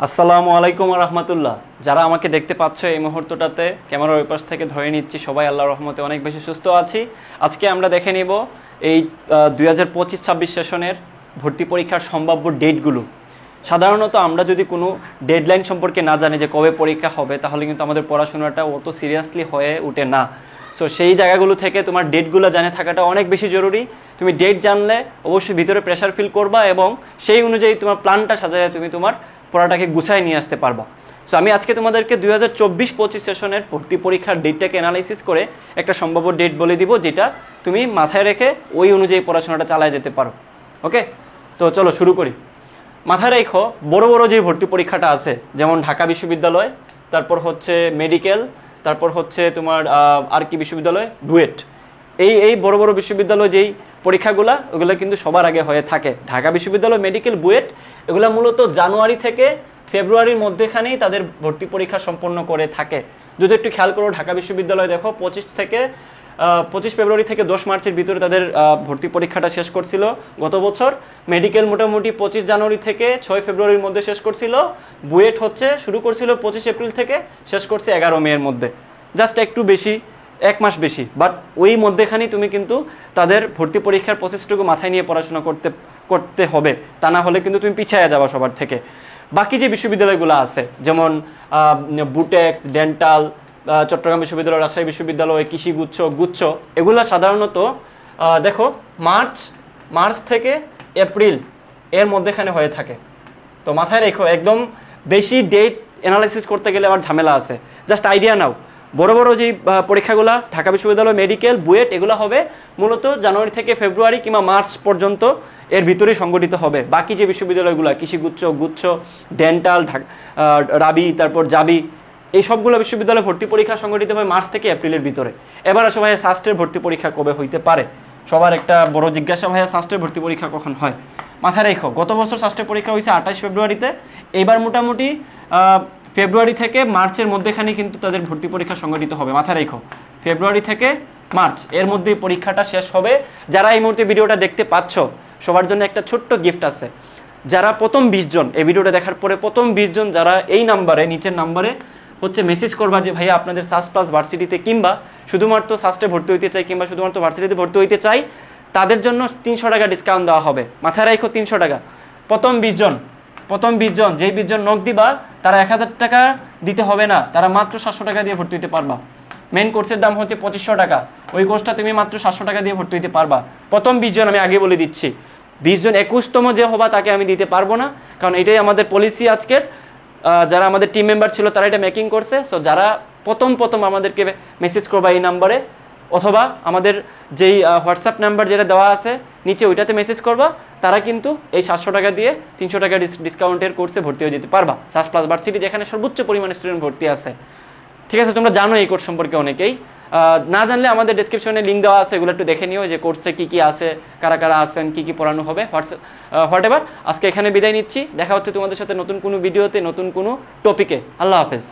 আসসালামু আলাইকুম রহমতুল্লাহ। যারা আমাকে দেখতে পাচ্ছ এই মুহূর্তটাতে ক্যামেরার ওই পাশ থেকে ধরে নিচ্ছি, সবাই আল্লাহর রহমতে অনেক বেশি সুস্থ আছি। আজকে আমরা দেখে নিব এই 2025-26 সেশনের ভর্তি পরীক্ষার সম্ভাব্য ডেটগুলো। সাধারণত আমরা যদি কোনো ডেডলাইন সম্পর্কে না জানি যে কবে পরীক্ষা হবে, তাহলে কিন্তু আমাদের পড়াশোনাটা অত সিরিয়াসলি হয়ে ওঠে না। সো সেই জায়গাগুলো থেকে তোমার ডেটগুলো জানে থাকাটা অনেক বেশি জরুরি। তুমি ডেট জানলে অবশ্যই ভিতরে প্রেশার ফিল করবা এবং সেই অনুযায়ী তোমার প্ল্যানটা সাজায় তুমি তোমার পড়াটাকে গুছায় নিয়ে আসতে পারবা। সো আমি আজকে তোমাদেরকে 2024-25 সেশনের ভর্তি পরীক্ষার ডেটটাকে অ্যানালাইসিস করে একটা সম্ভাব্য ডেট বলে দিব, যেটা তুমি মাথায় রেখে ওই অনুযায়ী পড়াশোনাটা চালায় যেতে পারো। ওকে, তো চলো শুরু করি। মাথায় রেখো, বড় বড় যে ভর্তি পরীক্ষাটা আছে, যেমন ঢাকা বিশ্ববিদ্যালয়, তারপর হচ্ছে মেডিকেল, তারপর হচ্ছে তোমার আর কি বিশ্ববিদ্যালয়, বুয়েট, এই বড় বড় বিশ্ববিদ্যালয় যেই পরীক্ষাগুলো, ওগুলো কিন্তু সবার আগে হয়ে থাকে। ঢাকা বিশ্ববিদ্যালয়, মেডিকেল, বুয়েট, এগুলো মূলত জানুয়ারি থেকে ফেব্রুয়ারির মধ্যেখানেই তাদের ভর্তি পরীক্ষা সম্পন্ন করে থাকে। যদি একটু খেয়াল করো, ঢাকা বিশ্ববিদ্যালয় দেখো 25 ফেব্রুয়ারি থেকে 10 মার্চের ভিতরে তাদের ভর্তি পরীক্ষাটা শেষ করছিল গত বছর। মেডিকেল মোটামুটি 25 জানুয়ারি থেকে 6 ফেব্রুয়ারির মধ্যে শেষ করছিল। বুয়েট হচ্ছে শুরু করছিল 25 এপ্রিল থেকে, শেষ করছে 11 মের মধ্যে, জাস্ট একটু বেশি, 1 মাস বেশি। বাট ওই মধ্যেখানেই তুমি কিন্তু তাদের ভর্তি পরীক্ষার প্রসেসটুকু মাথায় নিয়ে পড়াশোনা করতে হবে, তা না হলে কিন্তু তুমি পিছিয়ে যাবা সবার থেকে। বাকি যে বিশ্ববিদ্যালয়গুলো আছে, যেমন বুটেক্স, ডেন্টাল, চট্টগ্রাম বিশ্ববিদ্যালয়, রাজশাহী বিশ্ববিদ্যালয়, কৃষি গুচ্ছ, এগুলো সাধারণত দেখো মার্চ থেকে এপ্রিল এর মধ্যেখানে হয়ে থাকে। তো মাথায় রেখো, একদম বেশি ডেট অ্যানালাইসিস করতে গেলে আবার ঝামেলা আছে। জাস্ট আইডিয়া নাও, বড় বড় যেই পরীক্ষাগুলো ঢাকা বিশ্ববিদ্যালয়, মেডিকেল, বুয়েট, এগুলো হবে মূলত জানুয়ারি থেকে ফেব্রুয়ারি কিংবা মার্চ পর্যন্ত এর ভিতরেই সংগঠিত হবে। বাকি যে বিশ্ববিদ্যালয়গুলো, কৃষি গুচ্ছ, ডেন্টাল, রাবি, তারপর জাবি, এই সবগুলো বিশ্ববিদ্যালয়ে ভর্তি পরীক্ষা সংগঠিত হয় মার্চ থেকে এপ্রিলের ভিতরে। এবার আসো ভাইয়া, সাস্টের ভর্তি পরীক্ষা কবে হইতে পারে? সবার একটা বড় জিজ্ঞাসা, ভাইয়া সাস্টের ভর্তি পরীক্ষা কখন হয়? মাথায় রেখো, গত বছর সাস্টের পরীক্ষা হয়েছে 28 ফেব্রুয়ারিতে। এবার মোটামুটি ফেব্রুয়ারি থেকে মার্চের মধ্যেখানে কিন্তু তাদের ভর্তি পরীক্ষা সংগঠিত হবে। মাথায় রেখো, ফেব্রুয়ারি থেকে মার্চ এর মধ্যেই পরীক্ষাটা শেষ হবে। যারা এই মুহূর্তে ভিডিওটা দেখতে পাচ্ছ, সবার জন্য একটা ছোট্ট গিফট আছে। যারা প্রথম 20 জন এই ভিডিওটা দেখার পরে, প্রথম 20 জন যারা এই নাম্বারে, নিচের নাম্বারে হচ্ছে মেসেজ করবা যে ভাইয়া আপনাদের সাস্ট প্লাস ভার্সিটিতে, কিংবা শুধুমাত্র সাস্টে ভর্তি হইতে চাই, কিংবা শুধুমাত্র ভার্সিটিতে ভর্তি হইতে চাই, তাদের জন্য 300 টাকা ডিসকাউন্ট দেওয়া হবে। মাথায় রাখো, 300 টাকা। প্রথম 20 জন, যেই 20 জন নক দিবা, তারা 1000 টাকা দিতে হবে না, তারা মাত্র 700 টাকা দিয়ে ভর্তি হইতে পারবা। মেন কোর্সের দাম হচ্ছে 2500 টাকা, ওই কোর্সটা তুমি মাত্র 700 টাকা দিয়ে ভর্তি হইতে পারবা। প্রথম 20 জন, আমি আগে বলে দিচ্ছি, 20 জন 21তম যে হবা তাকে আমি দিতে পারবো না, কারণ এটাই আমাদের পলিসি আজকের। যারা আমাদের টিম মেম্বার ছিল তারা এটা মেকিং করছে। সো যারা প্রথম আমাদেরকে মেসেজ করবা এই নাম্বারে, অথবা আমাদের যেই হোয়াটসঅ্যাপ নাম্বার যেটা দেওয়া আছে নিচে, ওইটাতে মেসেজ করবা, তারা কিন্তু এই 700 টাকা দিয়ে 300 টাকা ডিসকাউন্টের কোর্সে ভর্তি হয়ে যেতে পারবা। সাস্ট প্লাস ভার্সিটি, যেখানে সর্বোচ্চ পরিমাণে স্টুডেন্ট ভর্তি আছে। ঠিক আছে, তোমরা জানো এই কোর্স সম্পর্কে অনেকেই। না জানলে আমাদের ডেসক্রিপশনে লিঙ্ক দেওয়া আছে, এগুলো একটু দেখে নিও যে কোর্সে কী আছে, কারা কারা আছেন, কী পড়ানো হবে, হোয়াটএভার। আজকে এখানে বিদায় নিচ্ছি, দেখা হচ্ছে তোমাদের সাথে নতুন কোনো ভিডিওতে, নতুন কোনো টপিকে। আল্লাহ হাফেজ।